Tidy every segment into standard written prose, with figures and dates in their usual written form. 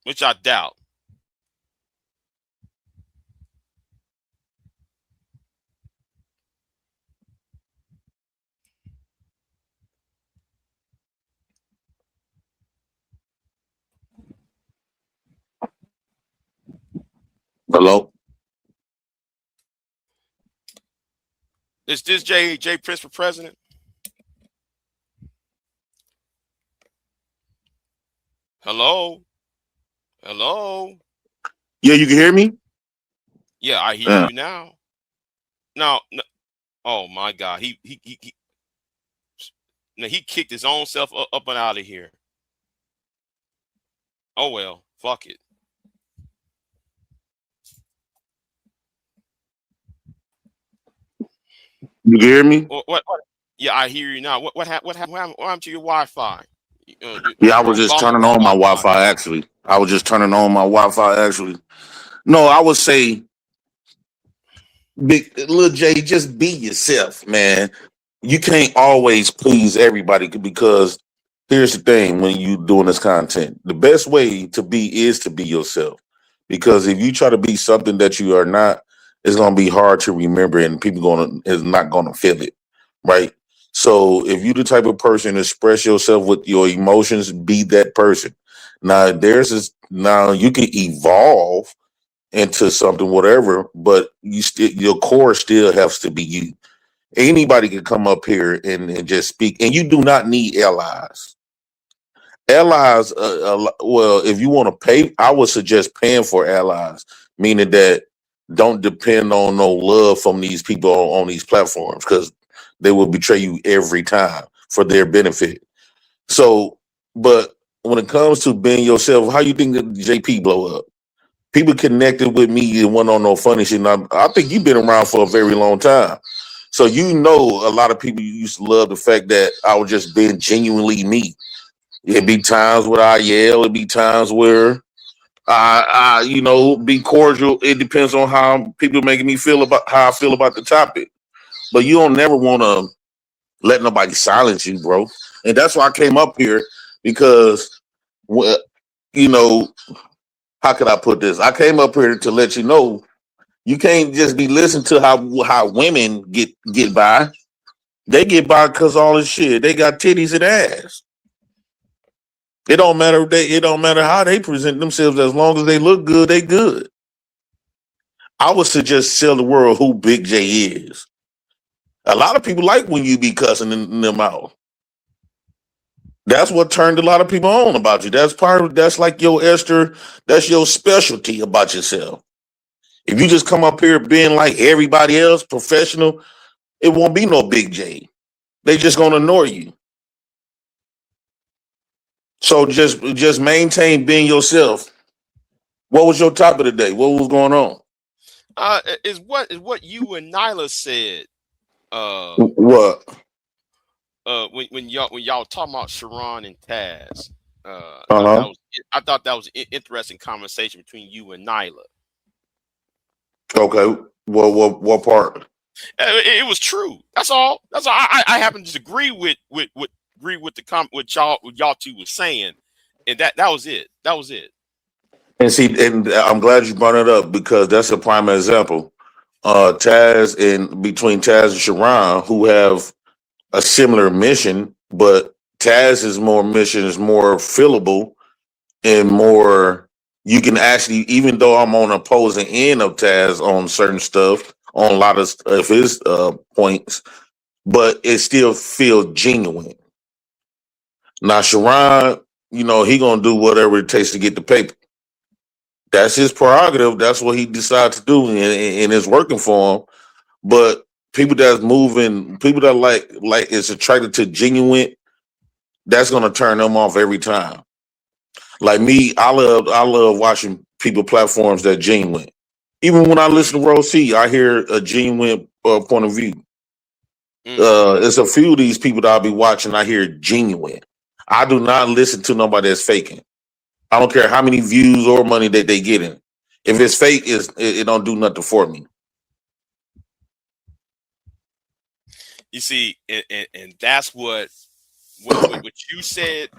which I doubt. Hello? Is this J Prince for president? Hello? Hello? Yeah, you can hear me? Yeah, I hear you now. No, oh my God. He kicked his own self up and out of here. Oh well, fuck it. You can hear me? What? Yeah, I hear you now. What happened to your Wi-Fi? Yeah, I was just turning on my Wi-Fi, actually. No, I would say, Big Lil J, just be yourself, man. You can't always please everybody because here's the thing: when you doing this content, the best way to be is to be yourself. Because if you try to be something that you are not, it's gonna be hard to remember, and people is not gonna feel it, right? So if you the type of person to express yourself with your emotions, be that person. Now you can evolve into something, whatever, but your core still has to be you. Anybody can come up here and just speak, and you do not need allies. Allies, well, if you want to pay, I would suggest paying for allies, meaning that don't depend on no love from these people on these platforms because they will betray you every time for their benefit. So, but when it comes to being yourself, how you think that JP blow up? People connected with me and went on no funny shit. And I think you've been around for a very long time. So you know a lot of people used to love the fact that I was just being genuinely me. It'd be times where I yell, it'd be times where be cordial. It depends on how people making me feel about how I feel about the topic. But you don't never want to let nobody silence you, bro. And that's why I came up here because, well, you know, how could I put this? I came up here to let you know you can't just be listening to how women get by. They get by because all this shit. They got titties and ass. It don't matter. It don't matter how they present themselves. As long as they look good, they good. I would suggest tell the world who Big J is. A lot of people like when you be cussing in them out. That's what turned a lot of people on about you. That's like your Esther. That's your specialty about yourself. If you just come up here being like everybody else, professional, it won't be no Big J. They just gonna ignore you. So just maintain being yourself. What was your topic of the day? What was going on? Is what you and Nyla said. What? When y'all talking about Sharon and Taz. Uh-huh. I thought that was an interesting conversation between you and Nyla. Okay. What part? It was true. That's all. I happen to agree with what y'all two was saying, and that was it. That was it. And see, and I'm glad you brought it up because that's a prime example. Between Taz and Sharon, who have a similar mission, but Taz's mission is more fillable and more. You can actually, even though I'm on opposing end of Taz on certain stuff, on a lot of his points, but it still feels genuine. Now, Sharon, he gonna do whatever it takes to get the paper. That's his prerogative. That's what he decides to do, and it's working for him. But people that's moving, people that like is attracted to genuine, that's gonna turn them off every time. Like me, I love watching people platforms that genuine. Even when I listen to Rose C, I hear a genuine point of view. It's a few of these people that I'll be watching. I hear genuine. I do not listen to nobody that's faking. I don't care how many views or money that they getting. If it's fake, it don't do nothing for me. You see, and that's what what you said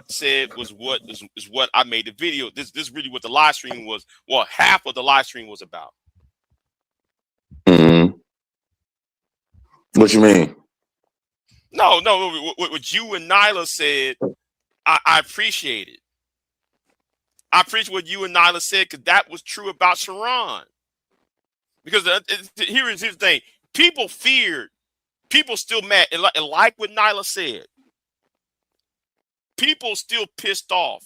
was what is what I made the video. This really what the live stream was. Well, half of the live stream was about. Mm-hmm. What you mean? No, what you and Nyla said, I appreciate it. I appreciate what you and Nyla said because that was true about Sharon. Because here's the thing: people feared, people still mad, and like what Nyla said, people still pissed off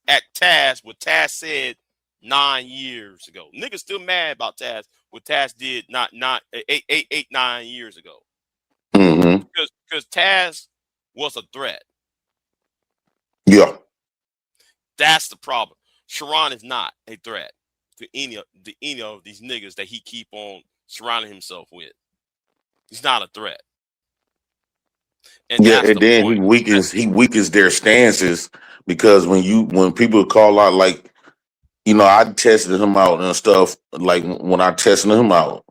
at Taz what Taz said 9 years ago. Niggas still mad about Taz what Taz did not 9 years ago. Mm-hmm. Because Taz was a threat. Yeah. That's the problem. Sharon is not a threat to any of these niggas that he keep on surrounding himself with. He's not a threat. And Yeah, that's and the then point. he weakens their stances because when people call out, like, I tested him out and stuff. Like when I tested him out,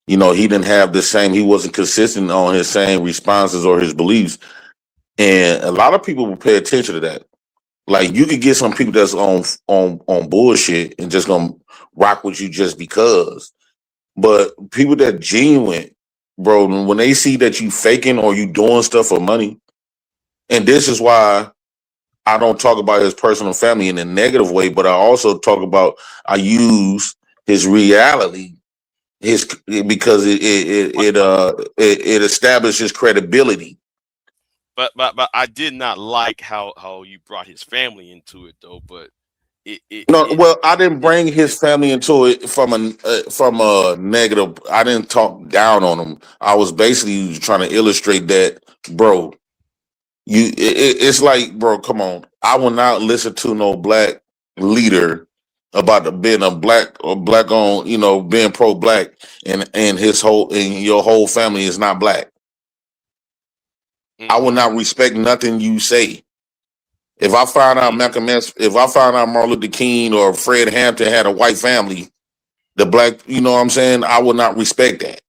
he didn't have the same. He wasn't consistent on his same responses or his beliefs, and a lot of people will pay attention to that. Like you could get some people that's on bullshit and just gonna rock with you just because. But people that genuine, bro, when they see that you faking or you doing stuff for money, and this is why I don't talk about his personal family in a negative way, but I also I use his reality, because it establishes credibility. But I did not like how you brought his family into it though. But No, well, I didn't bring his family into it from a negative. I didn't talk down on him. I was basically trying to illustrate that, bro. It's like, bro, come on. I will not listen to no black leader about being a black or black on, being pro black, and your whole family is not black. I will not respect nothing you say. If I find out if I find out Martin Luther King or Fred Hampton had a white family, the black, what I'm saying, I will not respect that.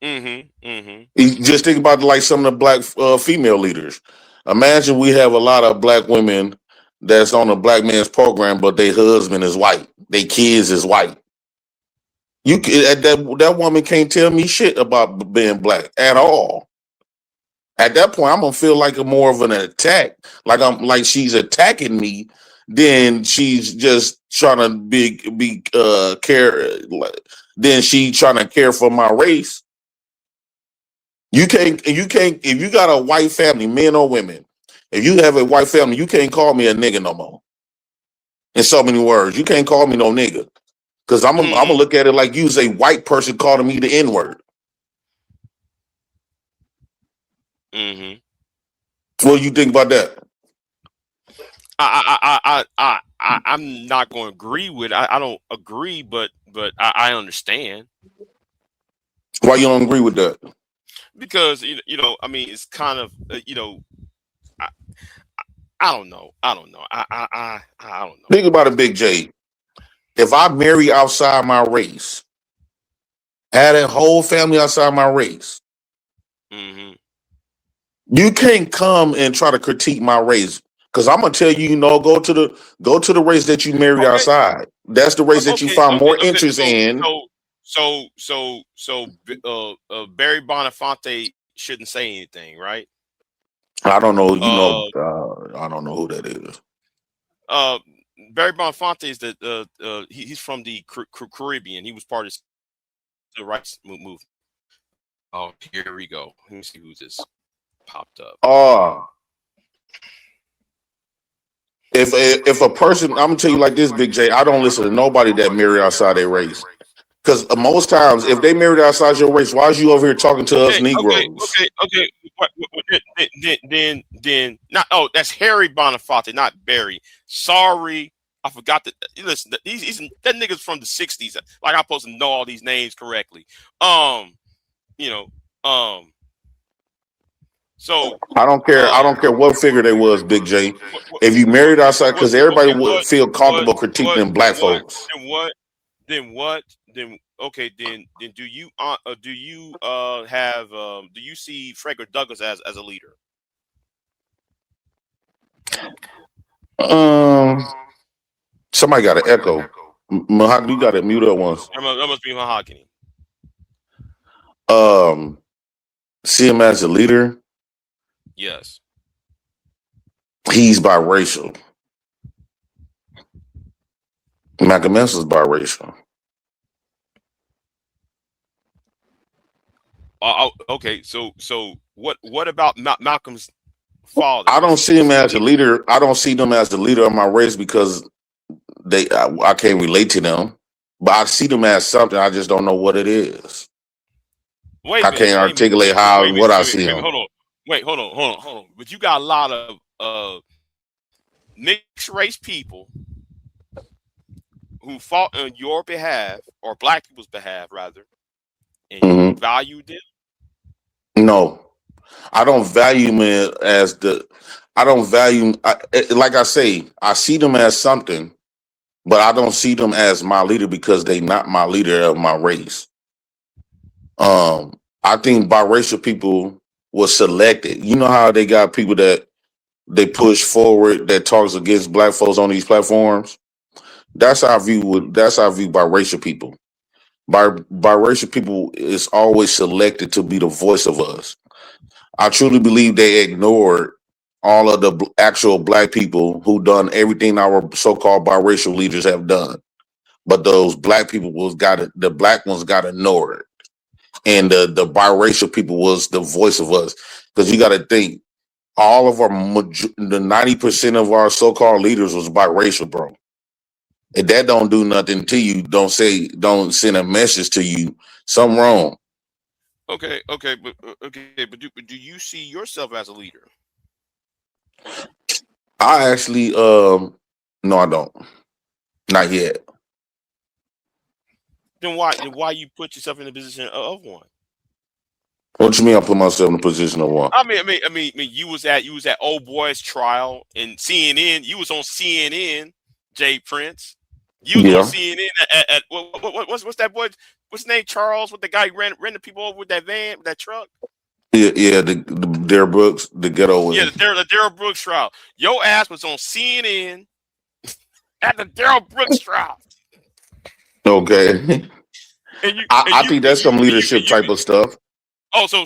You just think about like some of the black female leaders. Imagine we have a lot of black women that's on a black man's program, but their husband is white, their kids is white. That woman can't tell me shit about being black at all. At that point, I'm gonna feel like a more of an attack, like she's attacking me, then she's just trying to be care. Then she trying to care for my race. You can't if you got a white family, men or women. If you have a white family, you can't call me a nigga no more. In so many words, you can't call me no nigga, because I'm gonna look at it like you's a white person calling me the N word. What do you think about that? I'm not going to agree with. I don't agree, but I understand. Why you don't agree with that? Because I mean, it's kind of I don't know. I don't know. I don't know. Think about it, Big J. If I marry outside my race, had a whole family outside my race, you can't come and try to critique my race, because I'm gonna tell you, go to the race that you married outside. That's the race that you find more interest in. So Barry Belafonte shouldn't say anything, right? I don't know. I don't know who that is. Barry Belafonte is he's from the Caribbean. He was part of the rights movement. Oh, here we go. Let me see who this popped up. If a person, I'm gonna tell you like this, Big J, I don't listen to nobody that marry outside their race. Because most times, if they married outside your race, why is you over here talking to us Negroes? Okay. Then not. Oh, that's Harry Belafonte, not Barry. Sorry, I forgot that. Listen, that nigga's from the '60s. Like I'm supposed to know all these names correctly. So I don't care. I don't care what figure they was, Big J. If you married outside, because everybody would feel comfortable critiquing black folks. Then what? Then okay. Then do you have do you see Frederick Douglass as a leader? Somebody got an echo. Mahogany, you got it mute up once. That must be Mahogany. See him as a leader. Yes. He's biracial. Malcolm X was biracial. Okay, so what about Malcolm's father? I don't see him as a leader. I don't see them as the leader of my race because I can't relate to them. But I see them as something. I just don't know what it is. Wait I a minute. can't articulate what I see them. Hold on. But you got a lot of mixed race people who fought on your behalf, or black people's behalf, rather, and you value them. No, I don't value them as the. I don't value. Like I say, I see them as something, but I don't see them as my leader because they not my leader of my race. I think biracial people were selected. You know how they got people that they push forward that talks against black folks on these platforms. That's how I view biracial people. Biracial people is always selected to be the voice of us. I truly believe they ignored all of the actual black people who done everything our so-called biracial leaders have done. But those black people the black ones got ignored. And the biracial people was the voice of us. Because you got to think, all of the 90% of our so-called leaders was biracial, bro. If that don't do nothing to you, don't send a message to you, something wrong. Okay, but do you see yourself as a leader? I actually, no, I don't. Not yet. Then why you put yourself in the position of one? What you mean? I put myself in the position of one? I mean, you was at old boy's trial in CNN. You was on CNN, Jay Prince. You was on CNN at what's that boy? What's his name? Charles? What the guy ran the people over with that van, with that truck? Yeah, the Darrell Brooks, the ghetto. Yeah, the Darrell Brooks trial. Your ass was on CNN at the Darrell Brooks trial. Okay. I think that's some leadership type of stuff. Oh, so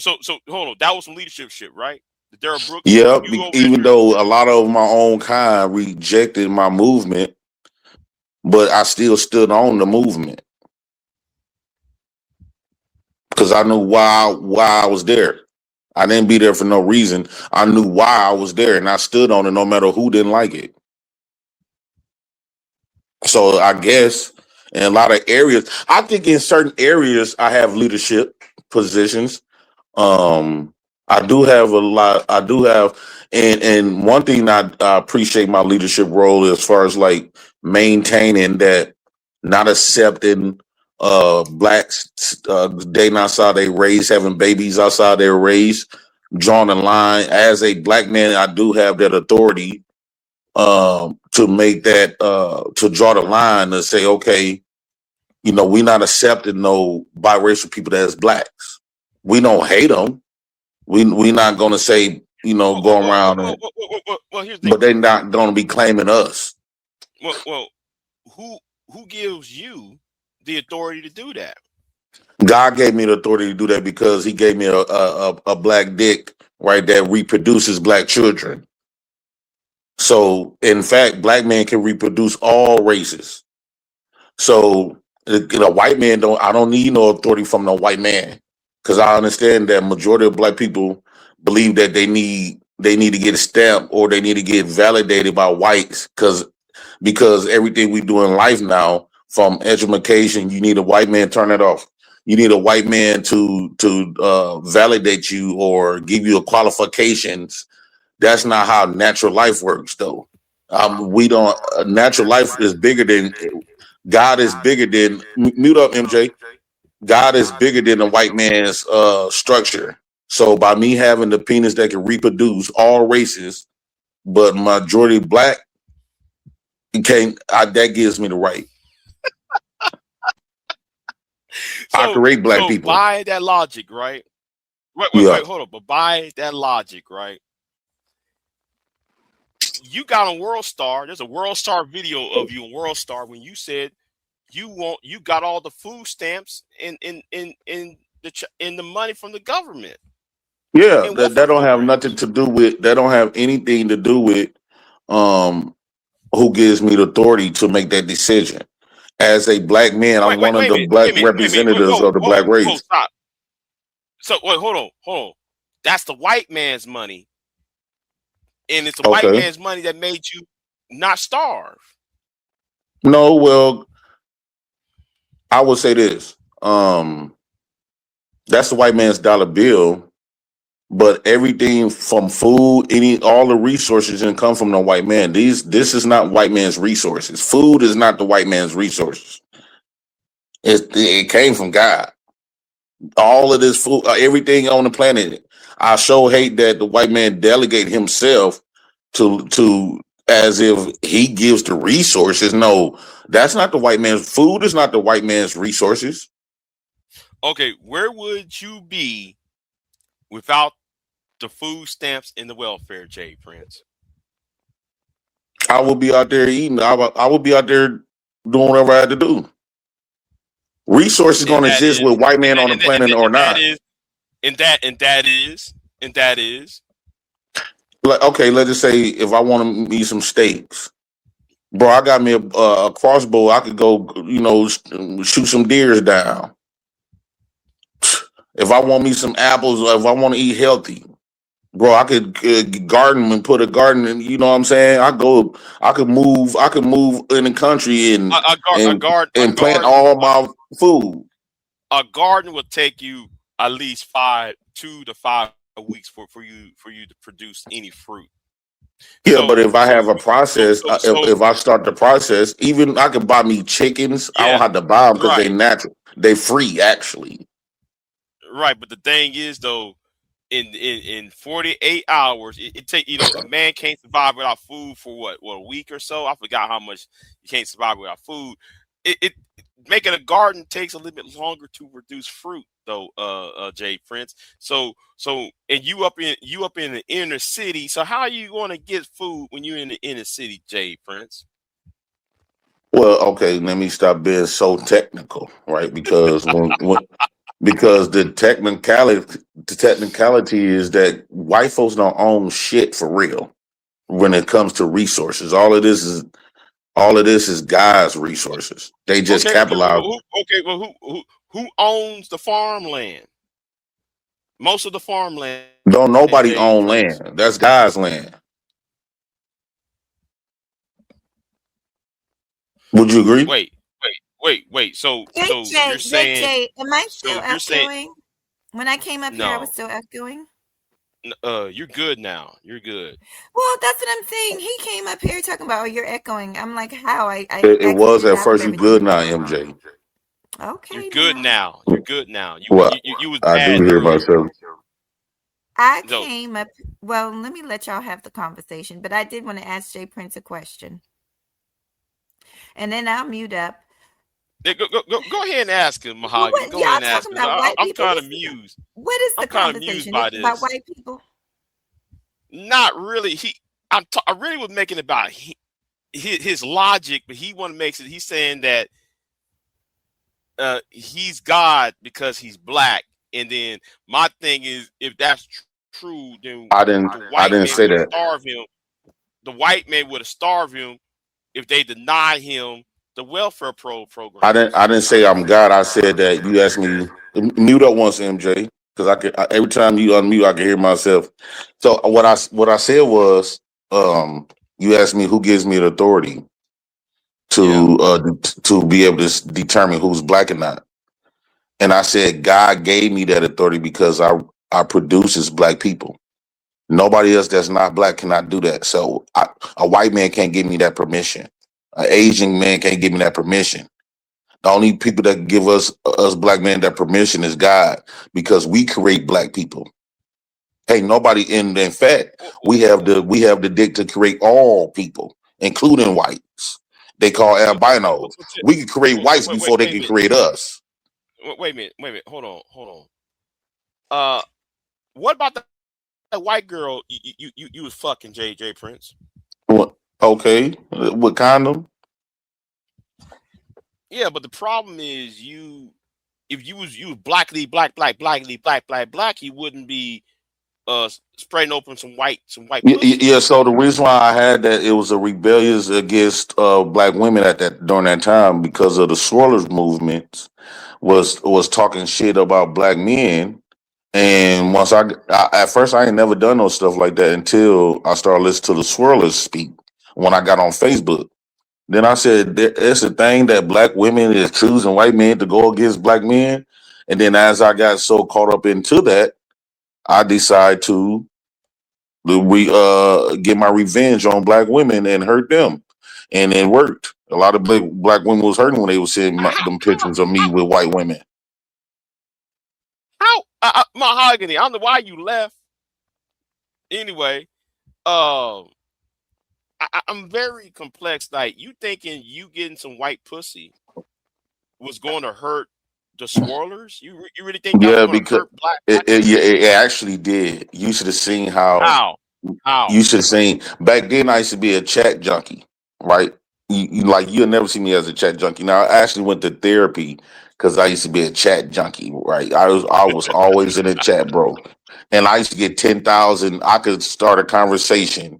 hold on. That was some leadership shit, right? The Darrell Brooks. Yeah, even though a lot of my own kind rejected my movement, but I still stood on the movement because I knew why I was there. I didn't be there for no reason. I knew why I was there, and I stood on it no matter who didn't like it. So I guess in a lot of areas, I think in certain areas I have leadership positions. I do have a lot. I do have, and one thing I appreciate my leadership role as far as like maintaining that, not accepting blacks dating outside their race, having babies outside their race, drawing a line. As a black man, I do have that authority to make that to draw the line and say, okay, you know, we're not accepting no biracial people that's blacks. We don't hate them. We're not going to say, you know, go around and, here's the but they're not going to be claiming us. Well, who gives you the authority to do that? God gave me the authority to do that because he gave me a black dick, right, that reproduces black children. So, in fact, black men can reproduce all races. So, a white man I don't need no authority from no white man, because I understand that majority of black people believe that they need to get a stamp or they need to get validated by whites because everything we do in life now, from education, you need a white man. Turn it off. You need a white man to validate you or give you a qualifications. That's not how natural life works, though. We don't. Natural life is bigger than God. Is bigger than mute up, MJ. God is bigger than the white man's structure. So by me having the penis that can reproduce all races, but majority black, that gives me the right. I create black people. By that logic, right? Wait, hold on. But by that logic, right? you got on World Star. There's a World Star video of you on World Star when you said you got all the food stamps in the money from the government. Yeah, And that welfare don't have programs. nothing to do with. That don't have anything to do with um who gives me the authority to make that decision. As a black man, I'm one of Wait a the minute, black wait a minute, wait a minute. representatives of the black Whoa, race. stop. So wait, hold on. That's the white man's money, and it's the white Okay. man's money that made you not starve. No, well, I would say this. That's the white man's dollar bill, but everything from food, all the resources didn't come from the white man. This is not white man's resources. Food is not the white man's resources. It came from God. All of this food, everything on the planet. I sure hate that the white man delegate himself to as if he gives the resources. No, that's not the white man's food. Is not the white man's resources. Okay, where would you be without the food stamps and the welfare, Jay Prince? I will be out there eating. I will be out there doing whatever I had to do. Resources And gonna that exist is, with white man on the planet or and that not. is, and that is. Like, okay, let's just say if I want to eat some steaks, bro, I got me a crossbow. I could go, shoot some deers down. If I want me some apples, or if I want to eat healthy, bro, I could garden and put a garden. And you know what I'm saying? I could move. I could move in the country and A and garden, and plant all my food. a garden will take you at least 2 to 5 weeks for you to produce any fruit. Yeah, but So if I have a process, so if I start the process, even I could buy me chickens. I don't yeah, have to buy them because they right, natural. They free actually. right. But the thing is though, in 48 hours, it take a man can't survive without food for what a week or so. I forgot how much you can't survive without food. It making a garden takes a little bit longer to produce fruit though, Jay Prince. And you up in the inner city. So how are you going to get food when you're in the inner city, Jay Prince? Well, okay, let me stop being so technical, right? Because because the technicality is that white folks don't own shit for real when it comes to resources. All of this is God's resources. They just capitalize. Well, who owns the farmland? Most of the farmland, Don't nobody Jay own Prince. land. That's God's land. Would you agree? Wait. So you're JJ, saying JJ, am I so still you're saying echoing? When I came up here, I was no. still echoing. You're good now. You're good. Well, that's what I'm saying. He came up here talking about, oh, you're echoing. I'm like, how? I It was exited at out of first. You everything. good now, MJ? You're Okay, good now. now. You're good now. Well, You was I do bad hear earlier. myself. I So came up, well, let me let y'all have the conversation, but I did want to ask Jay Prince a question. And then I'll mute up. yeah, go ahead and ask him, Well, Mahogany. what Go ahead y'all and ask talking him. 'Cause about white I'm people? kind of amused. What is I'm the kind of amused conversation? Is by it about this. white people? Not really. I really was making about his logic, but he want to make it. He's saying that he's God because he's black, and then my thing is, if that's true, then I didn't. the I white didn't man say would have that. starved him. The white man would have starved him if they deny him the welfare programs. I didn't say I'm God. I said that you asked me mute up once, MJ, because every time you unmute, I can hear myself. So what I said was, you asked me who gives me the authority Yeah. to be able to determine who's black or not, and I said God gave me that authority because I produces black people. Nobody else that's not black cannot do that. So a white man can't give me that permission. An Asian man can't give me that permission. The only people that can give us black men that permission is God, because we create black people. Hey, nobody in fact, Well, we have the dick to create all people, including whites. They call albinos. We can create whites before they wait a can minute. create us. Wait a minute. Hold on. Uh, what about that white girl you was fucking, J Prince? Okay, with condom. Yeah, but the problem is if you was black, he wouldn't be spreading open some white pussy. Yeah, so the reason why I had that, it was a rebellious against black women at that during that time because of the swirlers movement was talking shit about black men. And once I at first I ain't never done no stuff like that until I started listening to the swirlers speak when I got on Facebook. Then I said, it's a thing that black women is choosing white men to go against black men. And then as I got so caught up into that, I decided to get my revenge on black women and hurt them. And it worked. A lot of black women was hurting when they were seeing How them how pictures of me with white women. how Mahogany? I don't know why you left. Anyway, um, I'm very complex. Like you thinking you getting some white pussy was going to hurt the swirlers? You really think that was Yeah, going to because hurt black yeah, women? it actually did. You should have seen how. How? How? You should have seen back then. I used to be a chat junkie, right? Like you'll never see me as a chat junkie. Now I actually went to therapy because I used to be a chat junkie, right? I was always in a chat, bro, and I used to get 10,000. I could start a conversation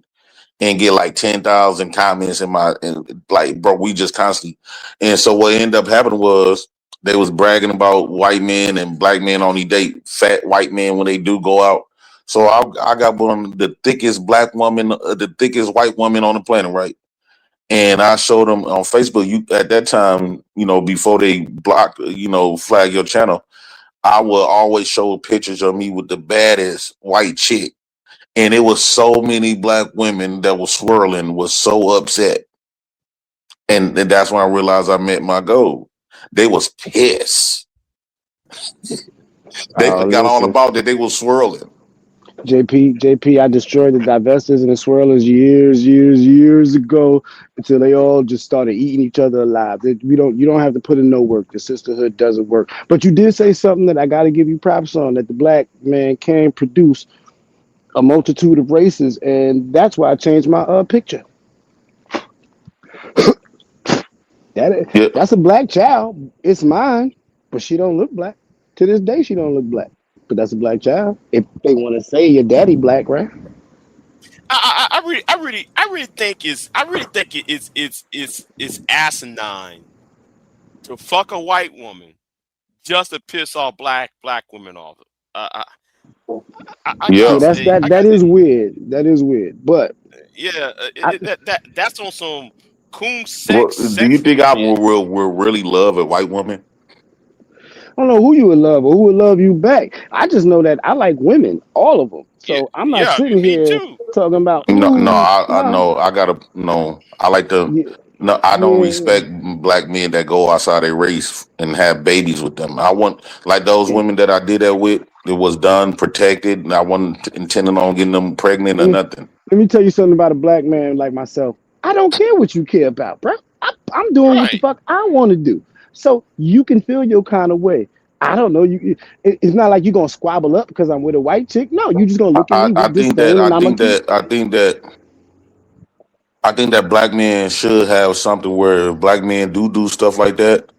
and get like 10,000 comments in my and like, bro, we just constantly. And so what ended up happening was they was bragging about white men and black men only date fat white men when they do go out. So I got one of the thickest black woman, the thickest white woman on the planet, right? And I showed them on Facebook. You at that time, before they block, flag your channel, I would always show pictures of me with the baddest white chick, and it was so many black women that was swirling, was so upset, and that's when I realized I met my goal. They was pissed. They Oh, forgot all listen, about that. They was swirling. JP, I destroyed the divestors and the swirlers years ago until they all just started eating each other alive. You don't have to put in no work. The sisterhood doesn't work. But you did say something that I got to give you props on, that the black man can produce a multitude of races, and that's why I changed my picture. Yeah, That's a black child. It's mine, but she don't look black. To this day, she don't look black. But that's a black child. If they want to say your daddy black, right? I really think it's asinine to fuck a white woman just to piss off black women off. Uh, I Yeah, gotta yeah, say, I that gotta say, is weird. That is weird. But yeah, I, that's on some coon well, do you sexual think I shit. will really love a white woman? I don't know who you would love or who would love you back. I just know that I like women, all of them. Yeah, So I'm not yeah, sitting me here too. talking about, No, no, I no, know. I gotta no. I like to. yeah, No, I don't yeah. respect black men that go outside their race and have babies with them. I want like those If, women that I did that with. It was done, protected, and I wasn't intending on getting them pregnant or let me nothing. let me tell you something about a black man like myself. I don't care what you care about, bro. I'm doing what the Right. fuck I want to do. So you can feel your kind of way. I don't know. It's not like you're gonna squabble up because I'm with a white chick. No, you just gonna I, look at I, me I with think that disdain, I and I'm gonna think keep. that I think that I think that black men should have something where black men do stuff like that.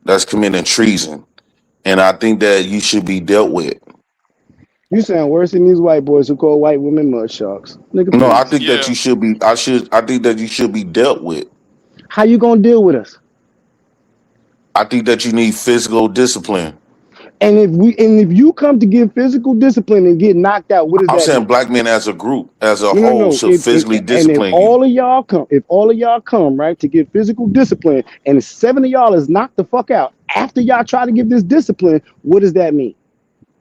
That's committing treason, and I think that you should be dealt with. You sound worse than these white boys who call white women mud sharks. Nigga, No, I please. think that Yeah. you should be. I think that you should be dealt with. How you gonna deal with us? I think that you need physical discipline. And if you come to give physical discipline and get knocked out, what does I'm that saying mean? black men as a group, as a No, no, whole, no. should physically If discipline you. all of y'all come, right, to give physical discipline, and 7 of y'all is knocked the fuck out after y'all try to give this discipline, what does that mean?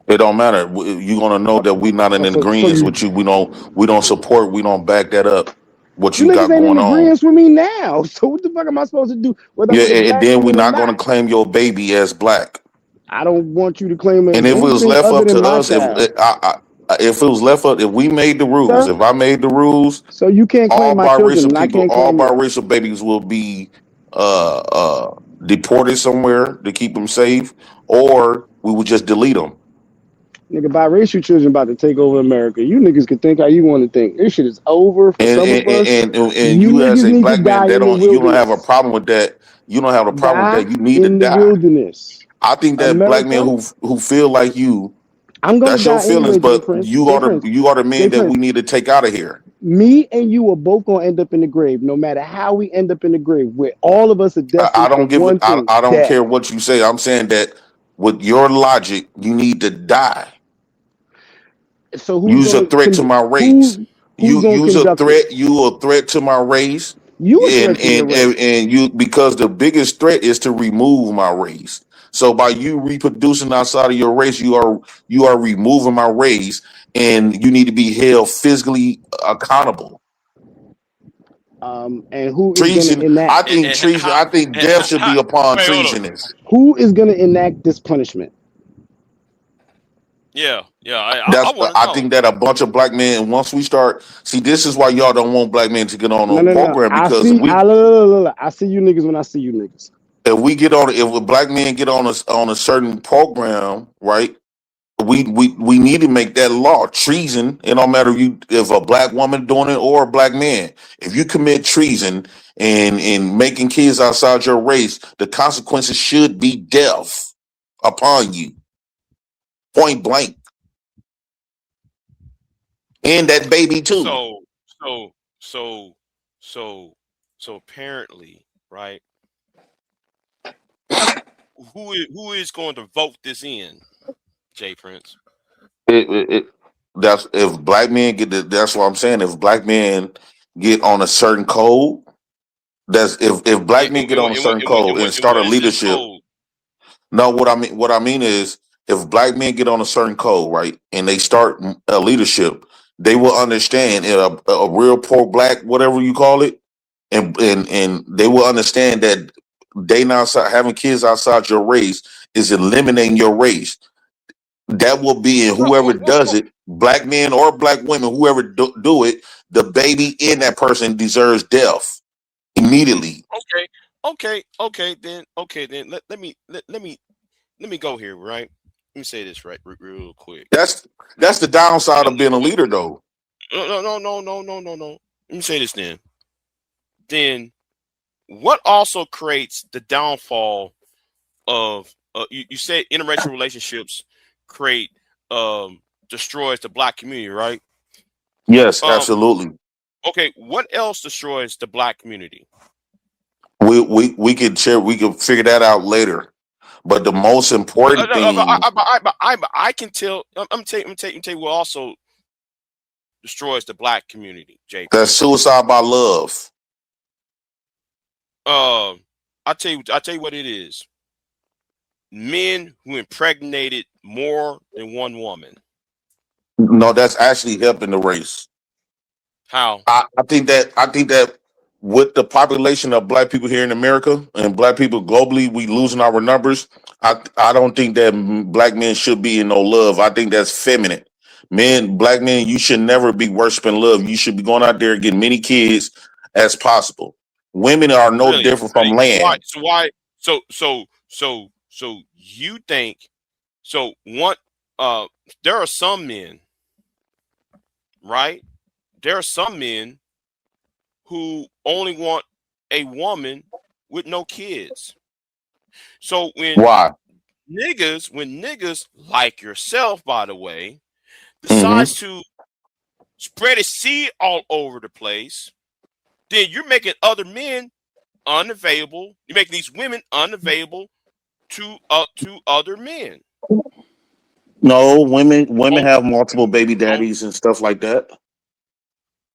It don't matter. You're gonna know that we're not in So agreement with you. We don't support. We don't back that up. What you you niggas got ain't in going on? agreement with me now. So what the fuck am I supposed to do, whether I'm Yeah, with a and black then we're woman or not gonna not? claim your baby as black. I don't want you to claim it And as if it was anything left other up than to my us, child, if it was left up, if we made the rules, sir. if I made the rules, So you can't claim all my children, biracial and I people, can't all claim yours. biracial babies will be uh, uh, deported somewhere to keep them safe, or we would just delete them. Nigga, biracial children about to take over America. You niggas can think how you want to think. This shit is over for And some of us. and You you as niggas a need to black man, die that in the don't you don't have a wilderness. problem with that. You don't have a problem with Die that. You need to in the die. wilderness. I think that black men America, who feel like you, I'm gonna that's your die feelings, anyway, J but Prince. J Prince. you are the J men that we Prince. need to take out of here. Me and you are both gonna end up in the grave, no matter how we end up in the grave. Where all of us are I destined for don't give one thing: I don't death. care what you say. I'm saying that with your logic, you need to die. So Use a threat to my race. who's You gonna use a conduct it? threat. You a threat to my race, You a threat to your race. and you because the biggest threat is to remove my race. So by you reproducing outside of your race, you are removing my race, and you need to be held physically accountable. And who is gonna Treason. I enact? think treason. I think death should be upon Wait, hold on. treasonous. Who is gonna enact this punishment? Yeah, yeah. I That's want to I know. think that a bunch of black men. Once we start, see, this is why y'all don't want black men to get on No, a no, no. program I because see. I look, I see you niggas when I see you niggas. if we get on, if a black men get on a certain program, right? We need to make that law treason. It don't matter if a black woman doing it or a black man. If you commit treason and making kids outside your race, the consequences should be death upon you, point blank, and that baby too. So, so, so, so, so apparently, right? Who is going to vote this in, Jay Prince? It that's if black men get that's what I'm saying. If black men get on a certain code, that's if And, black men get on a certain code and start a what is this leadership. code? No, what I mean is if black men get on a certain code, right, and they start a leadership, they will understand in a real poor black, whatever you call it, and they will understand that they not having kids outside your race is eliminating your race. That will be in whoever does it, black men or black women, whoever do it, the baby in that person deserves death immediately. Okay, then. Let me go here, right? Let me say this real quick. That's the downside of being a leader, though. No. Let me say this then. Then what also creates the downfall of you said interracial relationships create destroys the black community, right? Yes, Um absolutely. okay, what else destroys the black community? We could share. We could figure that out later. But the most important thing I can tell. I'm tell you what also destroys the black community, Jay that's Prince. suicide by love. I tell you what it is. Men who impregnated more than one woman. No, that's actually helping the race. How? I think that with the population of black people here in America and black people globally, we losing our numbers. I don't think that black men should be in no love. I think that's feminine. Black men, you should never be worshiping love. You should be going out there and getting many kids as possible. Women are no Really? different from land. So why? So you think? So what? There are some men, right? There are some men who only want a woman with no kids. So Why? when niggas like yourself, by the way, Hmm. decides to spread his seed all over the place, then you're making other men unavailable. You're making these women unavailable to other men. No, women Oh, have multiple baby oh daddies and stuff like that.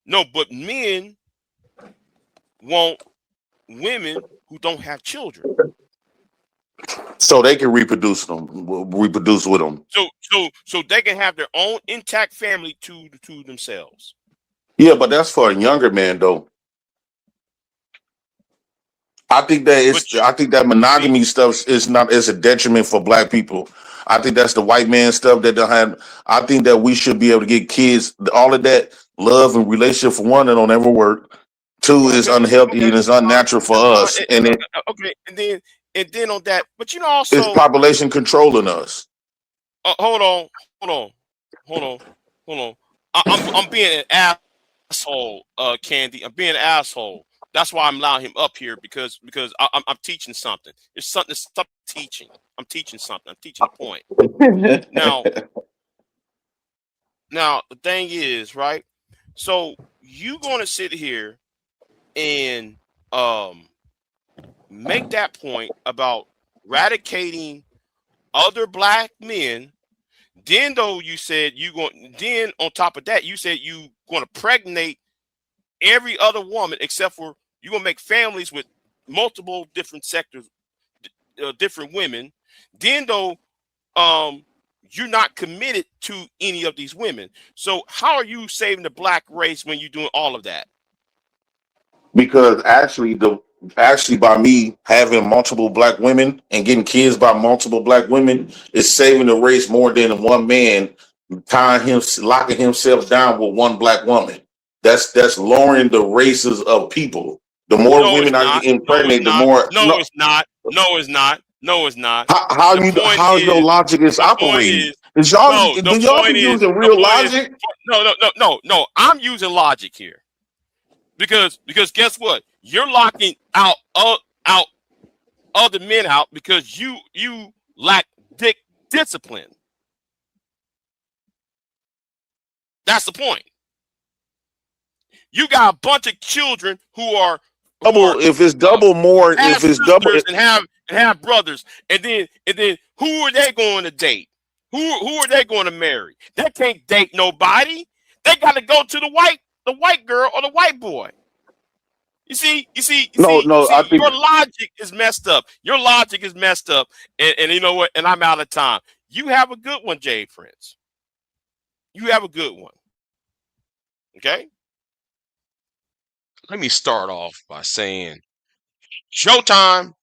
no, but men want women who don't have children. So they can reproduce with them. So they can have their own intact family to themselves. Yeah, but that's for a younger man though. But you I think that see, monogamy stuff is not is a detriment for black people. I think that's the white man stuff that don't have. I think that we should be able to get kids. All of that love and relationship for one, that don't ever work. Two is unhealthy and it's unnatural for that's fine. us, and Okay, and then on that, but it's population controlling us. hold on, hold on, hold on, hold on. I'm being an asshole, Candy. I'm being an asshole. That's why I'm allowing him up here because I'm teaching something. It's something. Stop teaching. I'm teaching something. I'm teaching a point. Now, the thing is, right? So you gonna sit here and make that point about eradicating other black men. Then though you said you going then on top of that, you said you gonna pregnate every other woman except for you gonna make families with multiple different sectors, different women. Then though, you're not committed to any of these women. So how are you saving the black race when you're doing all of that? Because actually by me having multiple black women and getting kids by multiple black women is saving the race more than one man locking himself down with one black woman. That's lowering the races of people. The more No, it's women I not. get No, it's impregnated, the not. more No, no. it's not. No, it's not. No, it's not. How The you point how's your is, logic is the point operating? is, Is y'all no, do y'all be using the real point is, logic? no. I'm using logic here because guess what? You're locking out other men out because you lack discipline. That's the point. You got a bunch of children who are Double if it's uh, double more have if it's double sisters and have brothers, and then who are they going to date? Who are they going to marry? They can't date nobody. They got to go to the white girl or the white boy. You I see. think Your logic is messed up. Your logic is messed up, and you know what? And I'm out of time. You have a good one, Jay Prince. You have a good one. Okay. Let me start off by saying, Showtime.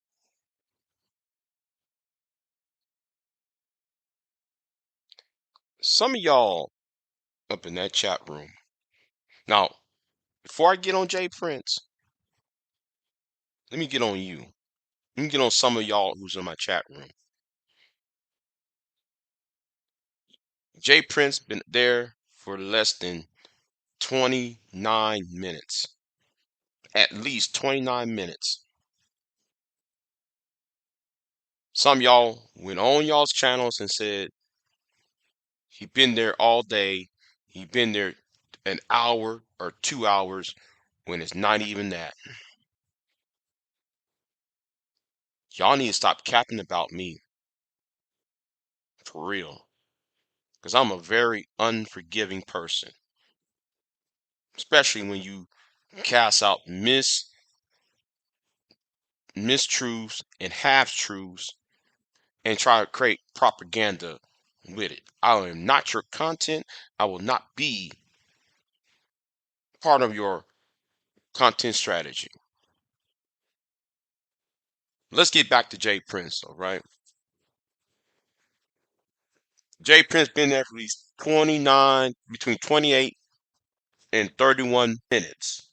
Some of y'all up in that chat room. Now, before I get on Jay Prince, let me get on you. Let me get on some of y'all who's in my chat room. Jay Prince been there for less than 29 minutes. At least 29 minutes. Some of y'all went on y'all's channels and said he been there all day. He been there an hour or 2 hours when it's not even that. Y'all need to stop capping about me. For real. Because I'm a very unforgiving person. Especially when you cast out mistruths and half-truths and try to create propaganda with it. I am not your content. I will not be part of your content strategy. Let's get back to Jay Prince, all right? Jay Prince been there for these 29, between 28 and 31 minutes.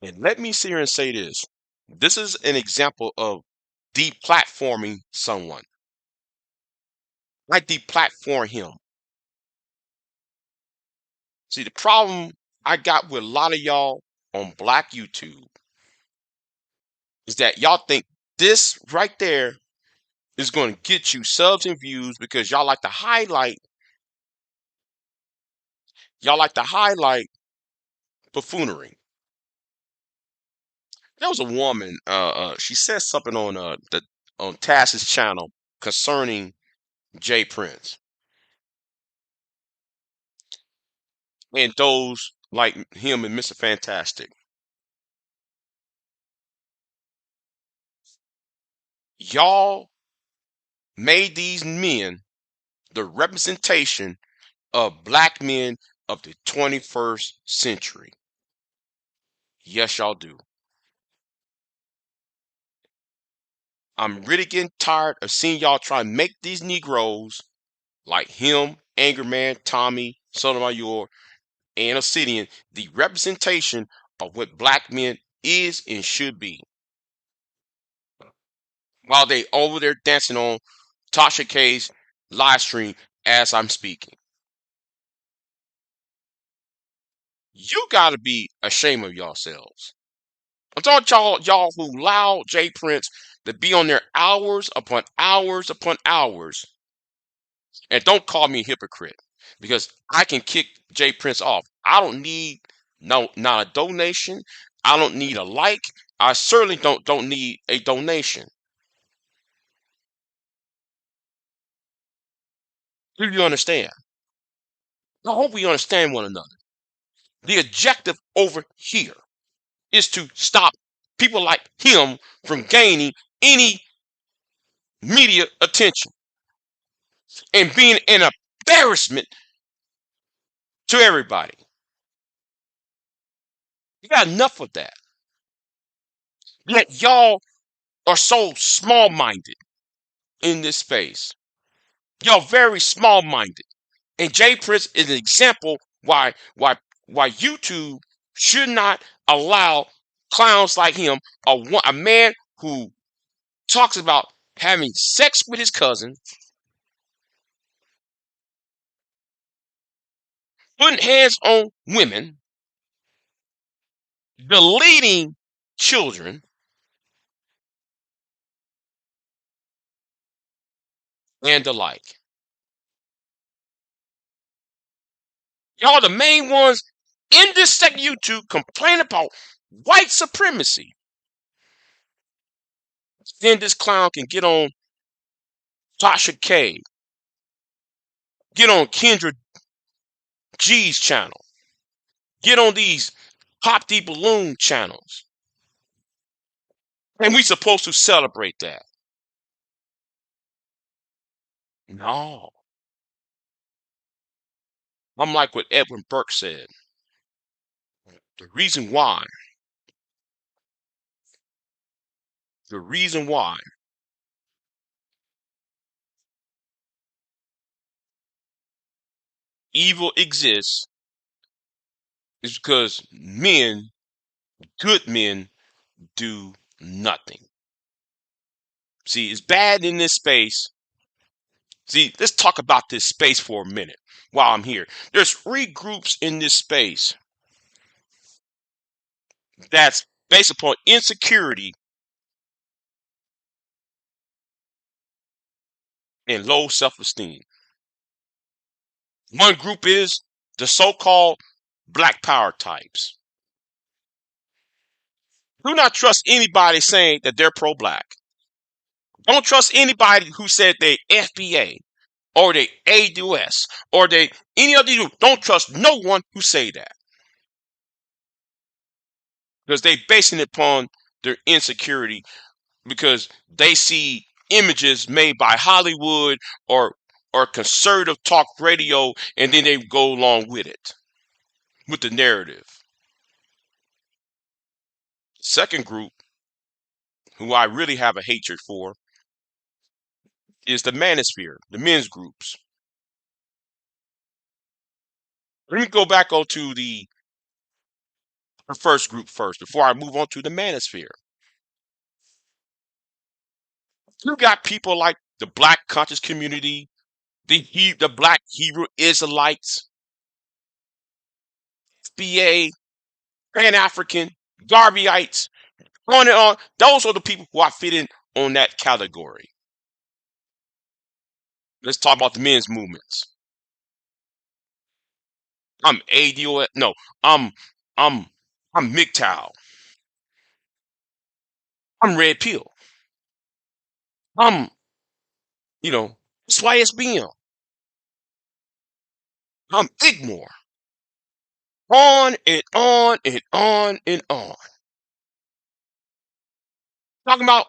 And let me sit here and say this. This is an example of deplatforming someone. I deplatform him. See, the problem I got with a lot of y'all on Black YouTube is that y'all think this right there is going to get you subs and views because y'all like to highlight buffoonery. There was a woman, she said something on Taz's channel concerning Jay Prince and those like him and Mr. Fantastic. Y'all made these men the representation of black men of the 21st century. Yes, y'all do. I'm really getting tired of seeing y'all try and make these Negroes like him, Anger Man, Tommy, Sotomayor, and Obsidian the representation of what black men is and should be. while they over there dancing on Tasha K's live stream as I'm speaking. You gotta be ashamed of yourselves. I'm talking y'all who allow Jay Prince to be on there hours upon hours upon hours. And don't call me a hypocrite, because I can kick Jay Prince off. I don't need not a donation. I don't need a like. I certainly don't need a donation. Do you understand? I hope we understand one another. The objective over here is to stop people like him from gaining any media attention and being an embarrassment to everybody. You got enough of that. Yet y'all are so small-minded in this space. Y'all very small-minded. And Jay Prince is an example why YouTube should not allow clowns like him, a man who talks about having sex with his cousin, putting hands on women, deleting children, and the like. Y'all the main ones in this second YouTube complain about white supremacy. Then this clown can get on Tasha K, get on Kendra G's channel, get on these Pop the Balloon channels. And we supposed to celebrate that. No. I'm like what Edwin Burke said. The reason why evil exists is because good men, do nothing. See, it's bad in this space. See, let's talk about this space for a minute while I'm here. There's 3 groups in this space that's based upon insecurity and low self-esteem. One group is the so-called black power types. Do not trust anybody saying that they're pro-black. Don't trust anybody who said they FBA or they ADOS or they any of these. Don't trust no one who say that, because they basing it upon their insecurity, because they see images made by Hollywood or conservative talk radio, and then they go along with it, with the narrative. Second group, who I really have a hatred for, is the manosphere, the men's groups. Let me go back onto the first group first before I move on to the manosphere. You got people like the black conscious community, the black Hebrew Israelites, FBA, Pan-African, Garveyites, on and on. Those are the people who I fit in on that category. Let's talk about the men's movements. I'm ADO. No, I'm MGTOW. I'm Red Pill. I'm, SYSBM. I'm Igmore. On and on and on and on. Talking about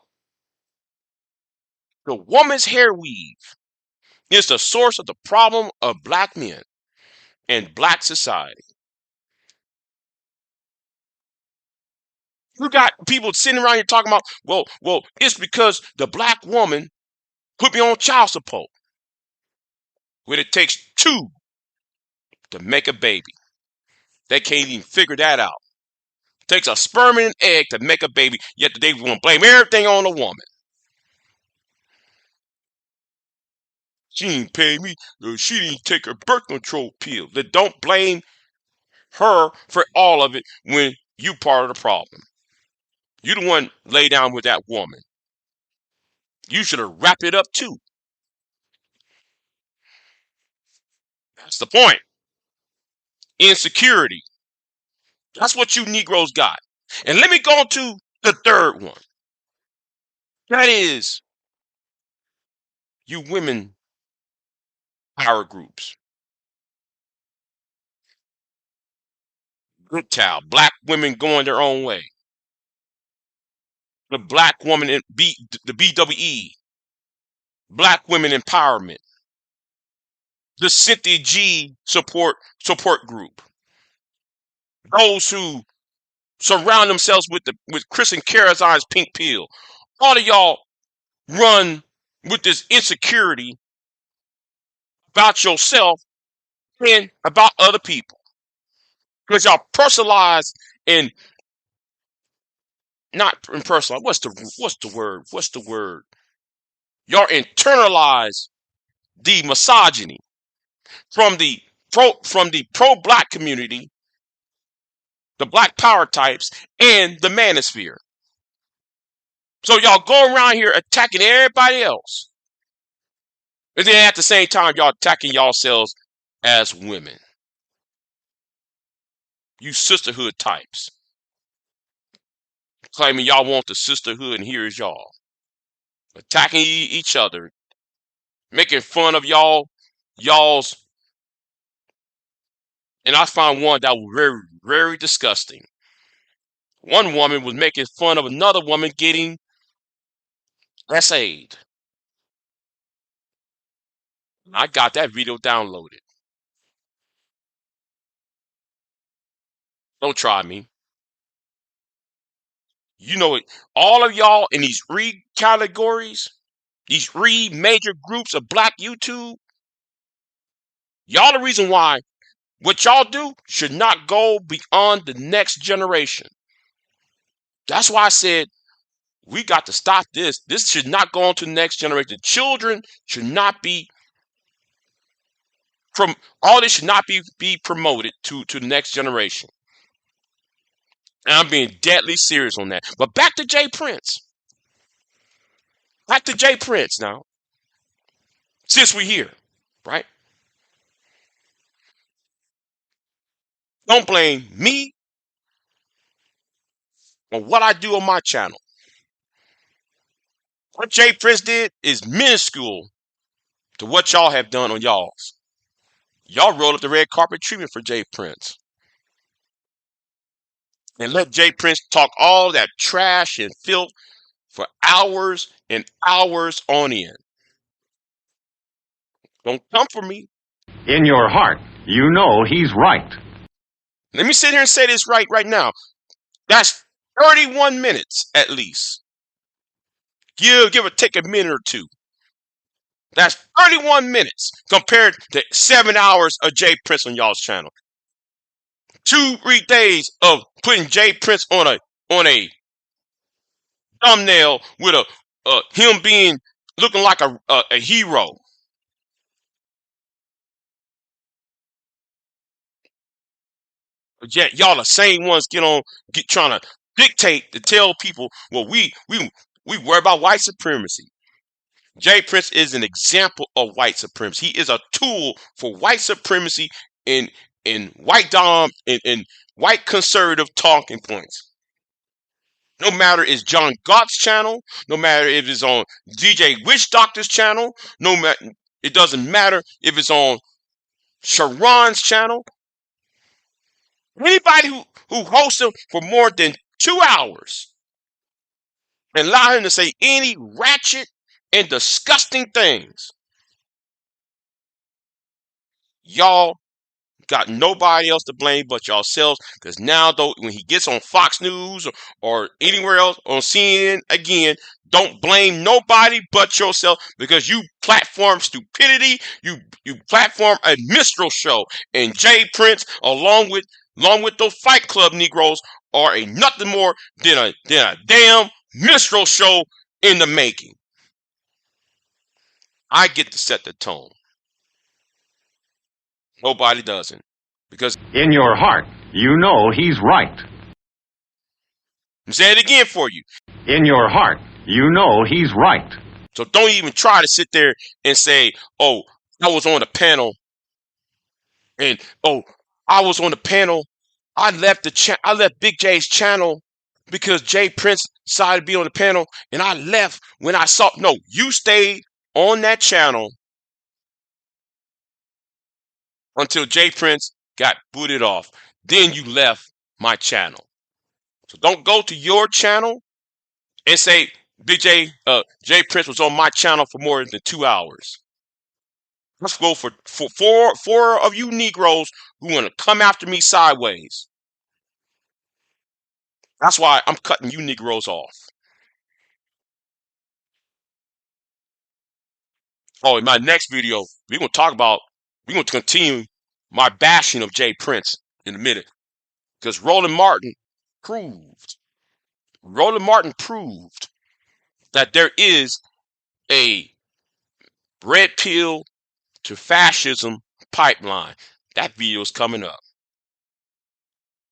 the woman's hair weave is the source of the problem of black men and black society. You got people sitting around here talking about, well, it's because the black woman put me on child support. When it takes 2 to make a baby. They can't even figure that out. It takes a sperm and an egg to make a baby, yet they want to blame everything on a woman. She didn't pay me. She didn't take her birth control pill. Then don't blame her for all of it when you part of the problem. You the one lay down with that woman. You should have wrapped it up too. That's the point. Insecurity. That's what you Negroes got. And let me go to the third one. That is you women power groups. Good child. Black women going their own way. The black woman in the BWE. Black women empowerment. The Cynthia G support group. Those who surround themselves with Kristen Carazine's pink pill. All of y'all run with this insecurity about yourself and about other people. Because y'all personalize and not impersonalize. What's the word? Y'all internalize the misogyny from the pro black community, the black power types, and the manosphere. So y'all go around here attacking everybody else. And then at the same time, y'all attacking yourselves as women. You sisterhood types. Claiming y'all want the sisterhood, and here is y'all. Attacking each other. Making fun of y'all's. And I found one that was very, very disgusting. One woman was making fun of another woman getting essayed. I got that video downloaded. Don't try me. You know it. All of y'all in these three categories, these three major groups of black YouTube, y'all the reason why what y'all do should not go beyond the next generation. That's why I said we got to stop this. This should not go on to the next generation. The children should not be all this should not be promoted to the next generation. And I'm being deadly serious on that. But back to Jay Prince. Back to Jay Prince now. Since we're here, right? Don't blame me on what I do on my channel. What Jay Prince did is minuscule to what y'all have done on y'all's. Y'all roll up the red carpet treatment for Jay Prince. And let Jay Prince talk all that trash and filth for hours and hours on end. Don't come for me. In your heart, you know he's right. Let me sit here and say this right now. That's 31 minutes at least. Give or take a minute or two. That's 31 minutes compared to 7 hours of Jay Prince on y'all's channel. 2-3 days of putting Jay Prince on a thumbnail with him being looking like a hero. But yet y'all the same ones trying to dictate to tell people, well, we worry about white supremacy. Jay Prince is an example of white supremacy. He is a tool for white supremacy in white dom in white conservative talking points. No matter it's John Gott's channel, no matter if it's on DJ Witch Doctor's channel, it doesn't matter if it's on Sharon's channel. Anybody who hosts him for more than 2 hours and allow him to say any ratchet and disgusting things, y'all got nobody else to blame but yourselves. Because now, though, when he gets on Fox News or anywhere else on CNN again, don't blame nobody but yourself, because you platform stupidity. You platform a minstrel show, and Jay Prince, along with those Fight Club Negroes, are a nothing more than a damn minstrel show in the making. I get to set the tone. Nobody doesn't. Because In your heart, you know he's right. I'm saying it again for you. In your heart, you know he's right. So don't even try to sit there and say, oh, I was on the panel and I was on the panel. I left Big J's channel because Jay Prince decided to be on the panel, and I left when I saw. No, you stayed on that channel until Jay Prince got booted off. Then you left my channel. So don't go to your channel and say Jay Prince was on my channel for more than 2 hours. Let's go for four of you Negroes who want to come after me sideways. That's why I'm cutting you Negroes off. Oh, in my next video, we're going to continue my bashing of Jay Prince in a minute. Because Roland Martin proved that there is a red pill to fascism pipeline. That video is coming up.